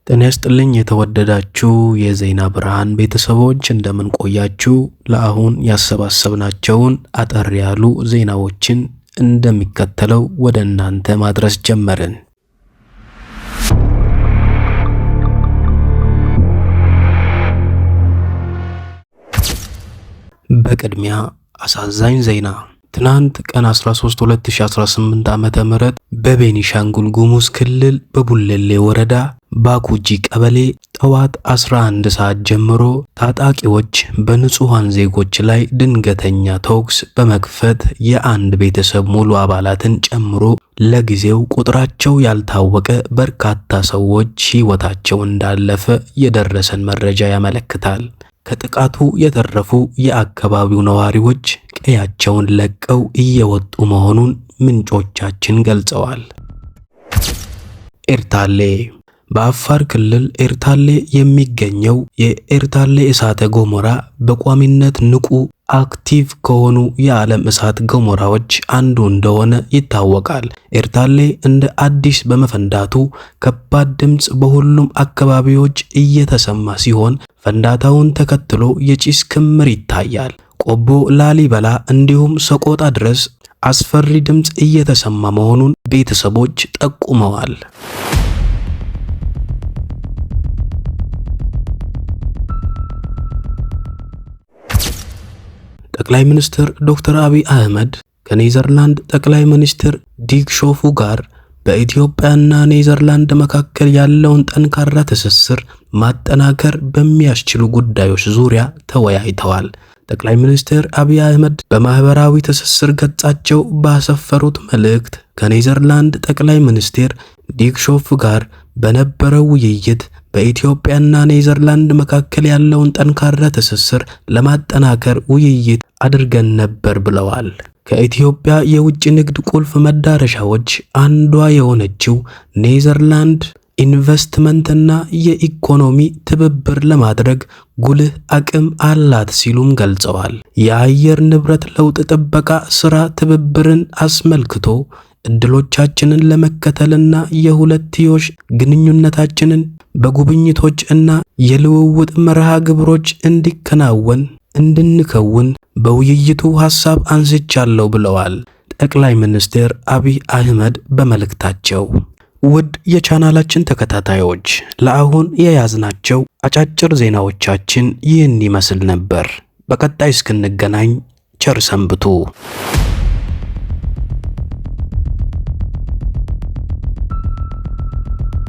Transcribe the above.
ጤና ይስጥልኝ የተወደዳችሁ የዜና ብርሃን ቤተሰቦች እንደምን ቆያችሁ? ለአሁን ያሰባሰብናቸውን አጠር ያሉ ዜናዎችን እንደሚከተለው ወደ እናንተ ማድረስ ጀመርን። በቅድሚያ አሳዛኝ ዜና ትናንት ቀን 13 2018 ዓመተ ምህረት በቤኒሻንጉል ጉሙዝ ክልል በቡሌሌ ወረዳ ባኩጂ ቀበሌ ጠዋት 11 ሰዓት ጀምሮ ታጣቂዎች በንጹሃን ዜጎች ላይ ድንገተኛ ተኩስ በመክፈት የአንድ ቤተሰብ ሙሉ አባላትን ጨምሮ ለጊዜው ቁጥራቸው ያልታወቀ በርካታ ሰዎች ሕይወታቸው እንዳለፈ የደረሰን መረጃ ያመለክታል። ከጥቃቱ የተረፉ የአካባቢው ነዋሪዎች ቀያቸውን ለቀው እየወጡ መሆኑን ምንጮቻችን ገልጸዋል። ኤርታሌ በአፋር ክልል ኤርታሌ የሚገኘው የኤርታሌ እሳተ ገሞራ በቋሚነት ንቁ አክቲቭ ከሆኑ የዓለም እሳት ገሞራዎች አንዱ እንደሆነ ይታወቃል። ኤርታሌ እንደ አዲስ በመፈንዳቱ ከባድ ድምፅ በሁሉም አካባቢዎች እየተሰማ ሲሆን ፈንዳታውን ተከትሎ የጭስ ክምር ይታያል። ቆቦ፣ ላሊበላ እንዲሁም ሰቆጣ ድረስ አስፈሪ ድምፅ እየተሰማ መሆኑን ቤተሰቦች ጠቁመዋል። ጠቅላይ ሚኒስትር ዶክተር አብይ አህመድ ከኔዘርላንድ ጠቅላይ ሚኒስትር ዲክ ሾፉ ጋር በኢትዮጵያና ኔዘርላንድ መካከል ያለውን ጠንካራ ትስስር ማጠናከር በሚያስችሉ ጉዳዮች ዙሪያ ተወያይተዋል። ጠቅላይ ሚኒስትር አብይ አህመድ በማህበራዊ ትስስር ገጻቸው ባሰፈሩት መልእክት ከኔዘርላንድ ጠቅላይ ሚኒስትር ዲክ ሾፍ ጋር በነበረው ውይይት በኢትዮጵያና ኔዘርላንድ መካከል ያለውን ጠንካራ ትስስር ለማጠናከር ውይይት አድርገን ነበር ብለዋል። ከኢትዮጵያ የውጭ ንግድ ቁልፍ መዳረሻዎች አንዷ የሆነችው ኔዘርላንድ ኢንቨስትመንትና የኢኮኖሚ ትብብር ለማድረግ ጉልህ አቅም አላት ሲሉም ገልጸዋል። የአየር ንብረት ለውጥ ጥበቃ ሥራ ትብብርን አስመልክቶ እድሎቻችንን ለመከተልና የሁለትዮሽ ግንኙነታችንን በጉብኝቶች እና የልውውጥ መርሃ ግብሮች እንድንከውን በውይይቱ ሐሳብ አንስቻለሁ ብለዋል ጠቅላይ ሚኒስትር አብይ አህመድ በመልእክታቸው። ውድ የቻናላችን ተከታታዮች ለአሁን የያዝናቸው አጫጭር ዜናዎቻችን ይህን ይመስል ነበር። በቀጣይ እስክንገናኝ ቸር ሰንብቱ።